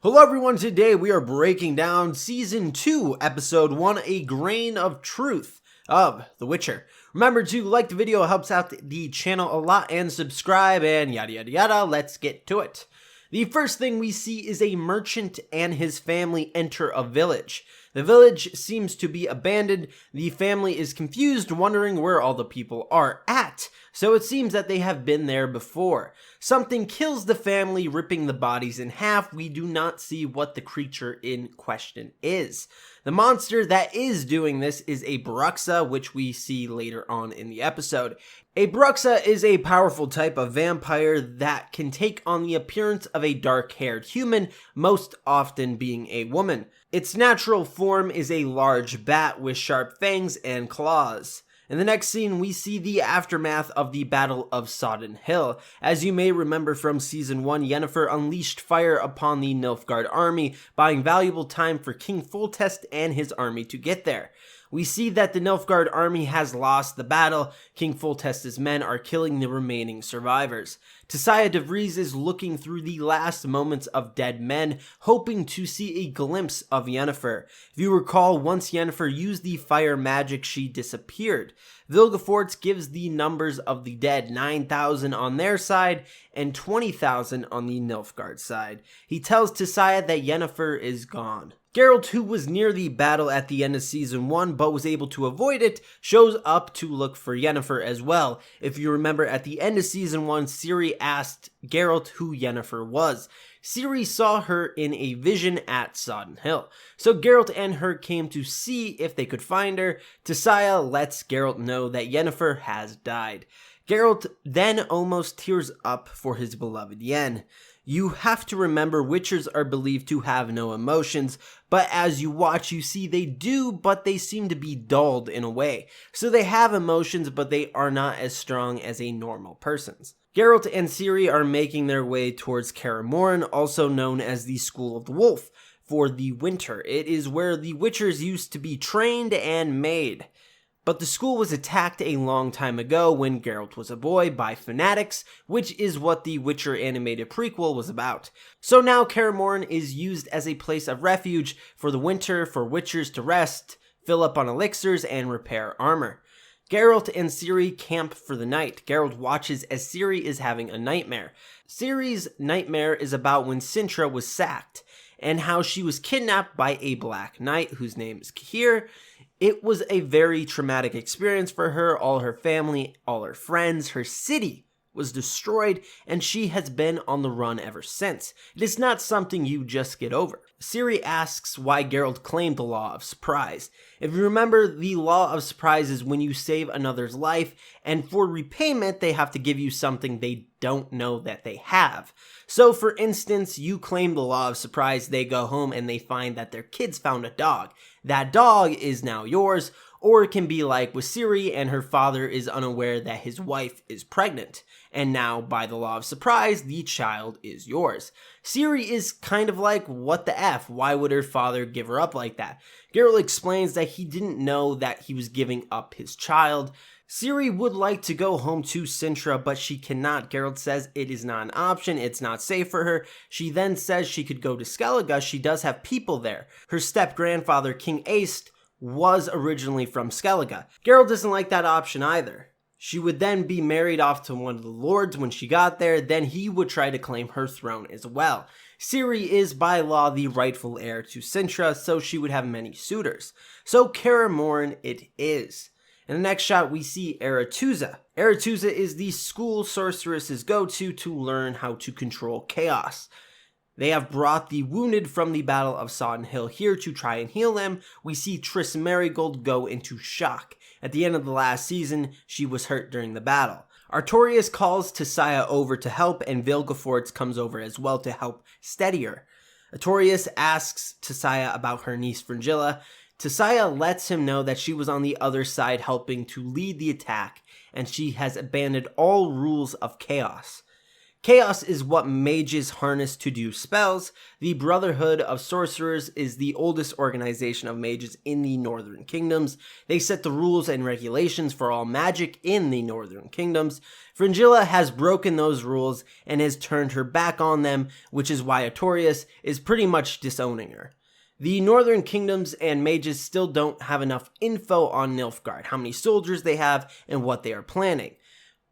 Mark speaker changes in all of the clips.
Speaker 1: Hello everyone, today we are breaking down Season 2, Episode 1, A Grain of Truth of The Witcher. Remember to like the video, it helps out the channel a lot, and subscribe, and yada yada yada. Let's get to it. The first thing we see is a merchant and his family enter a village. The village seems to be abandoned. The family is confused, wondering where all the people are at. So it seems that they have been there before. Something kills the family, ripping the bodies in half. We do not see what the creature in question is. The monster that is doing this is a bruxa, which we see later on in the episode. A bruxa is a powerful type of vampire that can take on the appearance of a dark-haired human, most often being a woman. Its natural form is a large bat with sharp fangs and claws. In the next scene, we see the aftermath of the Battle of Sodden Hill. As you may remember from Season 1, Yennefer unleashed fire upon the Nilfgaard army, buying valuable time for King Foltest and his army to get there. We see that the Nilfgaard army has lost the battle. King Foltest's men are killing the remaining survivors. Tissaia de Vries is looking through the last moments of dead men, hoping to see a glimpse of Yennefer. If you recall, once Yennefer used the fire magic, she disappeared. Vilgefortz gives the numbers of the dead, 9,000 on their side and 20,000 on the Nilfgaard side. He tells Tissaia that Yennefer is gone. Geralt, who was near the battle at the end of Season 1 but was able to avoid it, shows up to look for Yennefer as well. If you remember, at the end of Season 1, Ciri asked Geralt who Yennefer was. Ciri saw her in a vision at Sodden Hill, so Geralt and her came to see if they could find her. Tissaia lets Geralt know that Yennefer has died. Geralt then almost tears up for his beloved Yen. You have to remember, Witchers are believed to have no emotions, but as you watch, you see they do, but they seem to be dulled in a way. So they have emotions, but they are not as strong as a normal person's. Geralt and Ciri are making their way towards Kaer Morhen, also known as the School of the Wolf, for the winter. It is where the Witchers used to be trained and made. But the school was attacked a long time ago when Geralt was a boy by fanatics, which is what the Witcher animated prequel was about. So now Kaer Morhen is used as a place of refuge for the winter for Witchers to rest, fill up on elixirs, and repair armor. Geralt and Ciri camp for the night. Geralt watches as Ciri is having a nightmare. Ciri's nightmare is about when Cintra was sacked, and how she was kidnapped by a Black Knight whose name is Cahir. It was a very traumatic experience for her. All her family, all her friends, her city was destroyed, and she has been on the run ever since. It is not something you just get over. Ciri asks why Geralt claimed the Law of Surprise. If you remember, the Law of Surprise is when you save another's life, and for repayment, they have to give you something they don't know that they have. So, for instance, you claim the Law of Surprise, they go home and they find that their kids found a dog. That dog is now yours, or it can be like with Ciri and her father is unaware that his wife is pregnant. And now, by the Law of Surprise, the child is yours. Ciri is kind of like, what the F? Why would her father give her up like that? Geralt explains that he didn't know that he was giving up his child. Ciri would like to go home to Cintra, but she cannot. Geralt says it is not an option, it's not safe for her. She then says she could go to Skellige. She does have people there. Her step-grandfather, King Aist, was originally from Skellige. Geralt doesn't like that option either. She would then be married off to one of the lords when she got there, then he would try to claim her throne as well. Ciri is by law the rightful heir to Cintra, so she would have many suitors. So Kaer Morhen it is. In the next shot, we see Aretuza. Aretuza is the school sorceress's go-to to learn how to control chaos. They have brought the wounded from the Battle of Sodden Hill here to try and heal them. We see Triss Merigold go into shock. At the end of the last season, she was hurt during the battle. Artorias calls Tissaia over to help, and Vilgefortz comes over as well to help steady her. Artorias asks Tissaia about her niece Fringilla. Tissaia lets him know that she was on the other side helping to lead the attack, and she has abandoned all rules of chaos. Chaos is what mages harness to do spells. The Brotherhood of Sorcerers is the oldest organization of mages in the Northern Kingdoms. They set the rules and regulations for all magic in the Northern Kingdoms. Fringilla has broken those rules and has turned her back on them, which is why Artorias is pretty much disowning her. The Northern Kingdoms and mages still don't have enough info on Nilfgaard, how many soldiers they have, and what they are planning.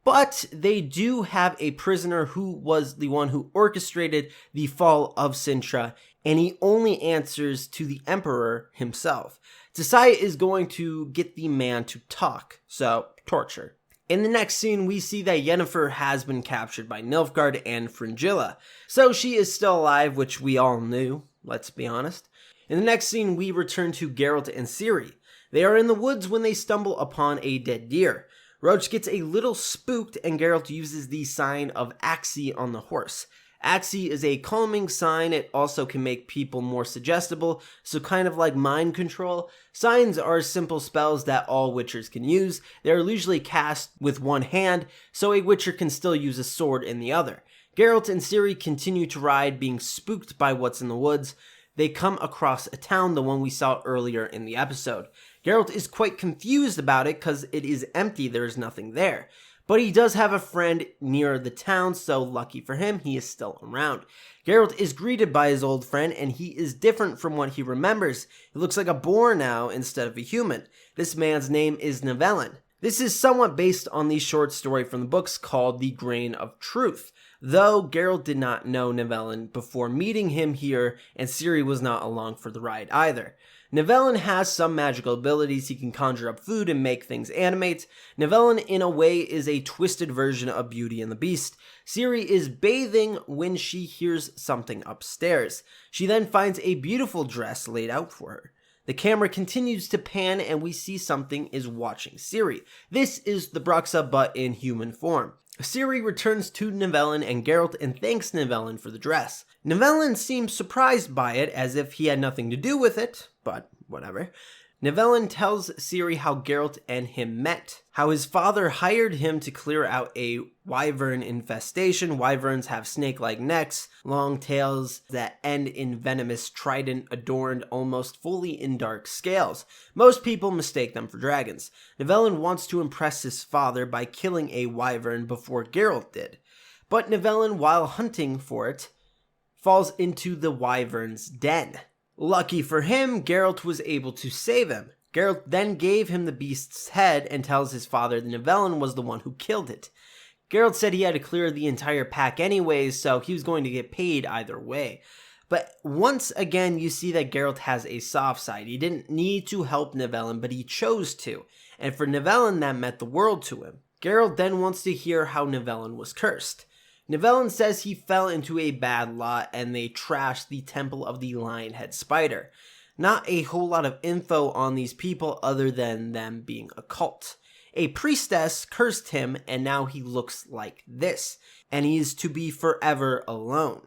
Speaker 1: But they do have a prisoner who was the one who orchestrated the fall of Sintra, and he only answers to the Emperor himself. Tissaia is going to get the man to talk, so torture. In the next scene, we see that Yennefer has been captured by Nilfgaard and Fringilla, so she is still alive, which we all knew, let's be honest. In the next scene, we return to Geralt and Ciri. They are in the woods when they stumble upon a dead deer. Roach gets a little spooked and Geralt uses the sign of Axii on the horse. Axii is a calming sign. It also can make people more suggestible, so kind of like mind control. Signs are simple spells that all Witchers can use. They are usually cast with one hand, so a Witcher can still use a sword in the other. Geralt and Ciri continue to ride, being spooked by what's in the woods. They come across a town, the one we saw earlier in the episode. Geralt is quite confused about it because it is empty, there is nothing there. But he does have a friend near the town, so lucky for him, he is still around. Geralt is greeted by his old friend, and he is different from what he remembers. He looks like a boar now instead of a human. This man's name is Nivellen. This is somewhat based on the short story from the books called The Grain of Truth. Though Geralt did not know Nivellen before meeting him here, and Ciri was not along for the ride either. Nivellen has some magical abilities. He can conjure up food and make things animate. Nivellen, in a way, is a twisted version of Beauty and the Beast. Ciri is bathing when she hears something upstairs. She then finds a beautiful dress laid out for her. The camera continues to pan and we see something is watching Ciri. This is the bruxa, but in human form. Ciri returns to Nivellen and Geralt and thanks Nivellen for the dress. Nivellen seems surprised by it, as if he had nothing to do with it, but whatever. Nivellen tells Ciri how Geralt and him met, how his father hired him to clear out a wyvern infestation. Wyverns have snake-like necks, long tails that end in venomous trident adorned almost fully in dark scales. Most people mistake them for dragons. Nivellen wants to impress his father by killing a wyvern before Geralt did. But Nivellen, while hunting for it, falls into the wyvern's den. Lucky for him, Geralt was able to save him. Geralt then gave him the beast's head and tells his father that Nivellen was the one who killed it. Geralt said he had to clear the entire pack anyways, so he was going to get paid either way. But once again, you see that Geralt has a soft side. He didn't need to help Nivellen, but he chose to. And for Nivellen, that meant the world to him. Geralt then wants to hear how Nivellen was cursed. Nivellen says he fell into a bad lot and they trashed the temple of the Lionhead Spider. Not a whole lot of info on these people other than them being a cult. A priestess cursed him and now he looks like this, and he is to be forever alone.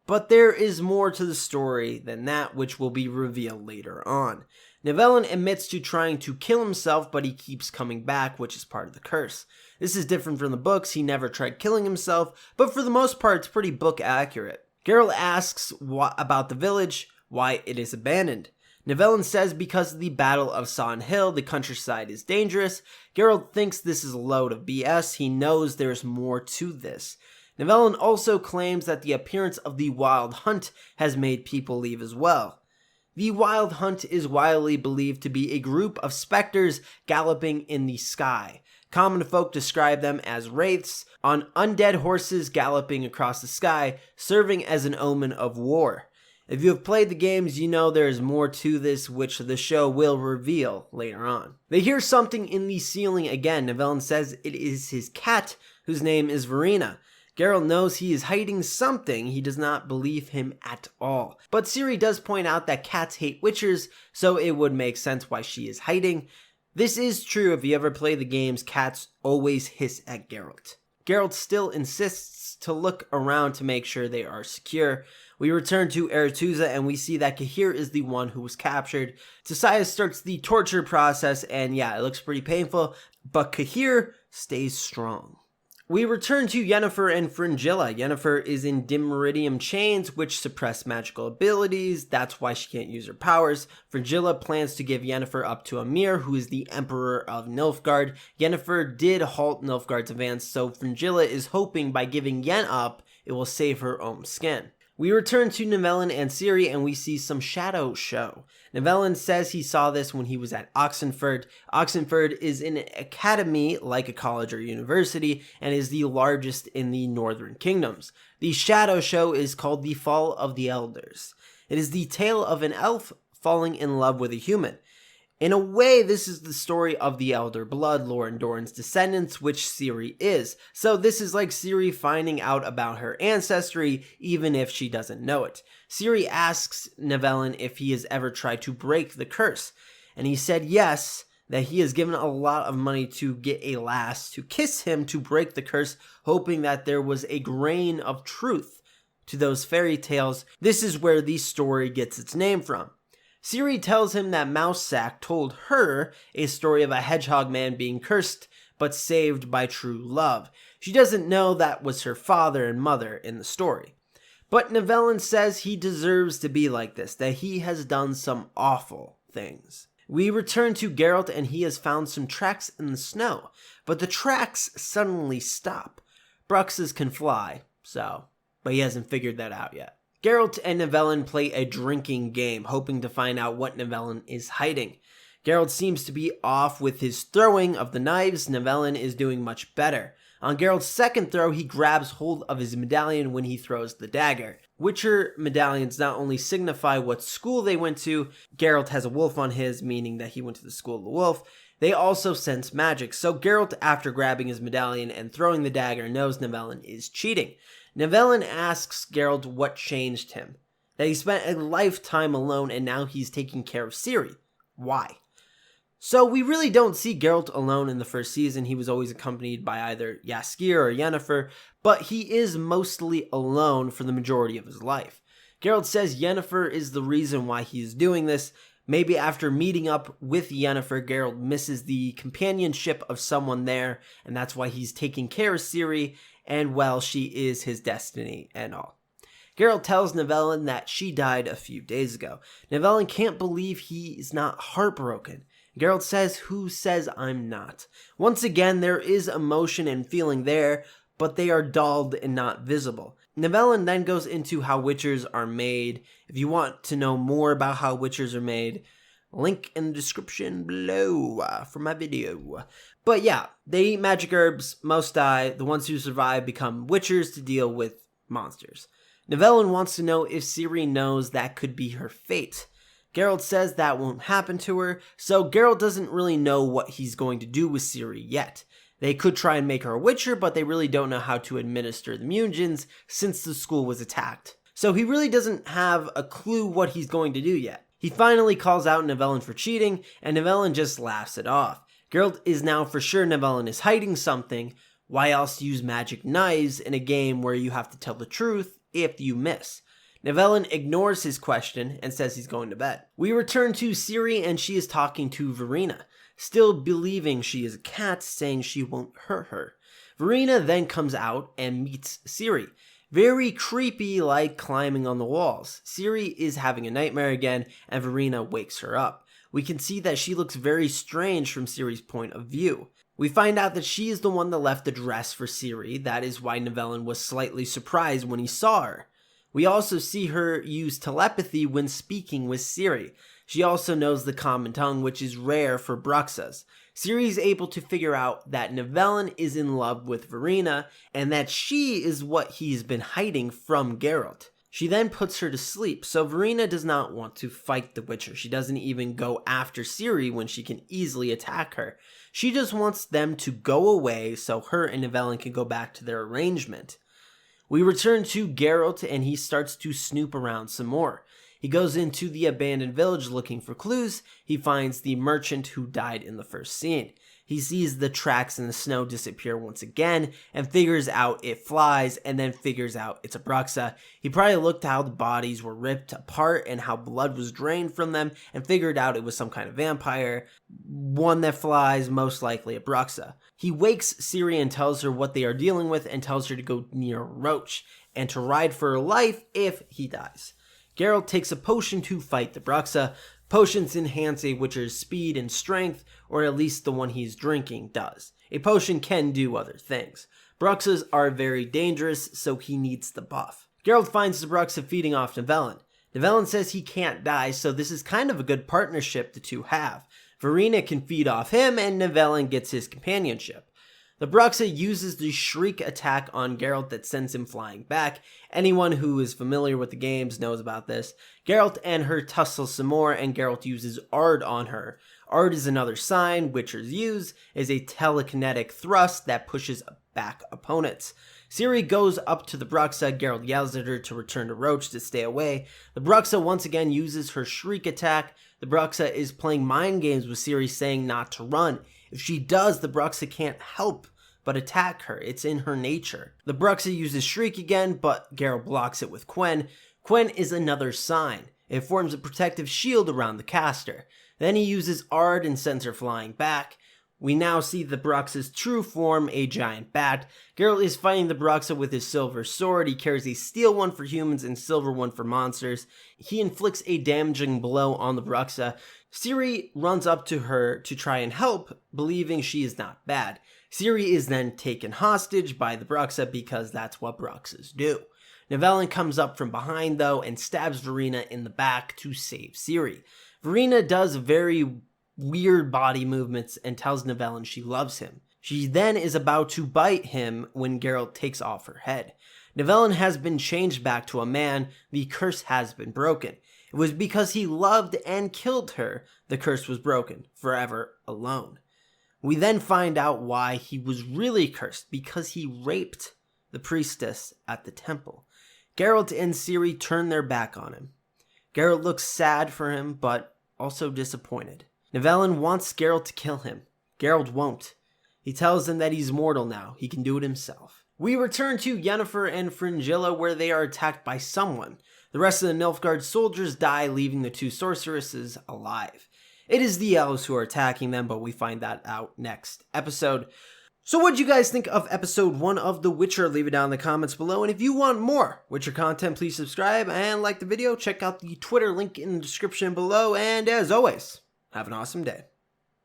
Speaker 1: But there is more to the story than that, which will be revealed later on. Nivellen admits to trying to kill himself, but he keeps coming back, which is part of the curse. This is different from the books. He never tried killing himself, but for the most part, it's pretty book accurate. Geralt asks about the village, why it is abandoned. Nivellen says because of the Battle of Sodden Hill, the countryside is dangerous. Geralt thinks this is a load of BS. He knows there's more to this. Nivellen also claims that the appearance of the Wild Hunt has made people leave as well. The Wild Hunt is widely believed to be a group of specters galloping in the sky. Common folk describe them as wraiths on undead horses galloping across the sky, serving as an omen of war. If you have played the games, you know there is more to this, which the show will reveal later on. They hear something in the ceiling again. Nivellen says it is his cat, whose name is Verena. Geralt knows he is hiding something. He does not believe him at all. But Ciri does point out that cats hate witchers, so it would make sense why she is hiding. This is true. If you ever play the games, cats always hiss at Geralt. Geralt still insists to look around to make sure they are secure. We return to Aretuza and we see that Cahir is the one who was captured. Tissaia starts the torture process and yeah, it looks pretty painful, but Cahir stays strong. We return to Yennefer and Fringilla. Yennefer is in dim meridium chains, which suppress magical abilities. That's why she can't use her powers. Fringilla plans to give Yennefer up to Amir, who is the Emperor of Nilfgaard. Yennefer did halt Nilfgaard's advance, so Fringilla is hoping by giving Yen up, it will save her own skin. We return to Nivellen and Ciri, and we see some shadow show. Nivellen says he saw this when he was at Oxenford. Oxenford is an academy, like a college or university, and is the largest in the Northern Kingdoms. The shadow show is called The Fall of the Elders. It is the tale of an elf falling in love with a human. In a way, this is the story of the Elder Blood, Loren Doran's descendants, which Ciri is. So this is like Ciri finding out about her ancestry, even if she doesn't know it. Ciri asks Nivellen if he has ever tried to break the curse, and he said yes, that he has given a lot of money to get a lass to kiss him to break the curse, hoping that there was a grain of truth to those fairy tales. This is where the story gets its name from. Ciri tells him that Mousesack told her a story of a hedgehog man being cursed but saved by true love. She doesn't know that was her father and mother in the story. But Nivellen says he deserves to be like this, that he has done some awful things. We return to Geralt, and he has found some tracks in the snow, but the tracks suddenly stop. Bruxas can fly, but he hasn't figured that out yet. Geralt and Nivellen play a drinking game, hoping to find out what Nivellen is hiding. Geralt seems to be off with his throwing of the knives. Nivellen is doing much better. On Geralt's second throw, he grabs hold of his medallion when he throws the dagger. Witcher medallions not only signify what school they went to, Geralt has a wolf on his, meaning that he went to the school of the wolf. They also sense magic, so Geralt, after grabbing his medallion and throwing the dagger, knows Nivellen is cheating. Nivellen asks Geralt what changed him, that he spent a lifetime alone and now he's taking care of Ciri. Why? So we really don't see Geralt alone in the first season. He was always accompanied by either Jaskier or Yennefer, but he is mostly alone for the majority of his life. Geralt says Yennefer is the reason why he's doing this. Maybe after meeting up with Yennefer, Geralt misses the companionship of someone there, and that's why he's taking care of Ciri, and well, she is his destiny and all. Geralt tells Nivellen that she died a few days ago. Nivellen can't believe he is not heartbroken. Geralt says, "Who says I'm not?" Once again, there is emotion and feeling there, but they are dulled and not visible. Nivellen then goes into how Witchers are made. If you want to know more about how Witchers are made, link in the description below for my video. But yeah, they eat magic herbs, most die, the ones who survive become Witchers to deal with monsters. Nivellen wants to know if Ciri knows that could be her fate. Geralt says that won't happen to her, so Geralt doesn't really know what he's going to do with Ciri yet. They could try and make her a Witcher, but they really don't know how to administer the mutagens since the school was attacked. So he really doesn't have a clue what he's going to do yet. He finally calls out Nivellen for cheating, and Nivellen just laughs it off. Geralt is now for sure Nivellen is hiding something. Why else use magic knives in a game where you have to tell the truth if you miss? Nivellen ignores his question and says he's going to bed. We return to Ciri, and she is talking to Verena, still believing she is a cat, saying she won't hurt her. Verena then comes out and meets Ciri. Very creepy, like climbing on the walls. Ciri is having a nightmare again, and Verena wakes her up. We can see that she looks very strange from Ciri's point of view. We find out that she is the one that left the dress for Ciri. That is why Nivellen was slightly surprised when he saw her. We also see her use telepathy when speaking with Ciri. She also knows the common tongue, which is rare for bruxas. Ciri is able to figure out that Nivellen is in love with Verena, and that she is what he's been hiding from Geralt. She then puts her to sleep, so Verena does not want to fight the Witcher. She doesn't even go after Ciri when she can easily attack her. She just wants them to go away so her and Nivellen can go back to their arrangement. We return to Geralt, and he starts to snoop around some more. He goes into the abandoned village looking for clues. He finds the merchant who died in the first scene. He sees the tracks in the snow disappear once again and figures out it flies, and then figures out it's a bruxa. He probably looked how the bodies were ripped apart and how blood was drained from them and figured out it was some kind of vampire. One that flies, most likely a bruxa. He wakes Ciri and tells her what they are dealing with and tells her to go near Roach and to ride for her life if he dies. Geralt takes a potion to fight the bruxa. Potions enhance a Witcher's speed and strength, or at least the one he's drinking does. A potion can do other things. Bruxas are very dangerous, so he needs the buff. Geralt finds the bruxa feeding off Nivellen. Nivellen says he can't die, so this is kind of a good partnership the two have. Verena can feed off him, and Nivellen gets his companionship. The bruxa uses the shriek attack on Geralt that sends him flying back. Anyone who is familiar with the games knows about this. Geralt and her tussle some more, and Geralt uses Ard on her. Ard is another sign Witchers use, is a telekinetic thrust that pushes back opponents. Ciri goes up to the bruxa. Geralt yells at her to return to Roach to stay away. The bruxa once again uses her shriek attack. The bruxa is playing mind games with Ciri, saying not to run. If she does, the bruxa can't help but attack her. It's in her nature. The bruxa uses shriek again, but Geralt blocks it with Quen. Quen is another sign. It forms a protective shield around the caster. Then he uses Ard and sends her flying back. We now see the bruxa's true form, a giant bat. Geralt is fighting the bruxa with his silver sword. He carries a steel one for humans and silver one for monsters. He inflicts a damaging blow on the bruxa. Ciri runs up to her to try and help, believing she is not bad. Ciri is then taken hostage by the bruxa because that's what bruxas do. Nivellen comes up from behind though and stabs Verena in the back to save Ciri. Verena does very weird body movements and tells Nivellen she loves him. She then is about to bite him when Geralt takes off her head. Nivellen has been changed back to a man. The curse has been broken. It was because he loved and killed her. The curse was broken, forever alone. We then find out why he was really cursed, because he raped the priestess at the temple. Geralt and Ciri turn their back on him. Geralt looks sad for him, but also disappointed. Nivellen wants Geralt to kill him. Geralt won't. He tells him that he's mortal now. He can do it himself. We return to Yennefer and Fringilla, where they are attacked by someone. The rest of the Nilfgaard soldiers die, leaving the two sorceresses alive. It is the elves who are attacking them, but we find that out next episode. So what do you guys think of episode 1 of The Witcher? Leave it down in the comments below. And if you want more Witcher content, please subscribe and like the video. Check out the Twitter link in the description below. And as always, have an awesome day.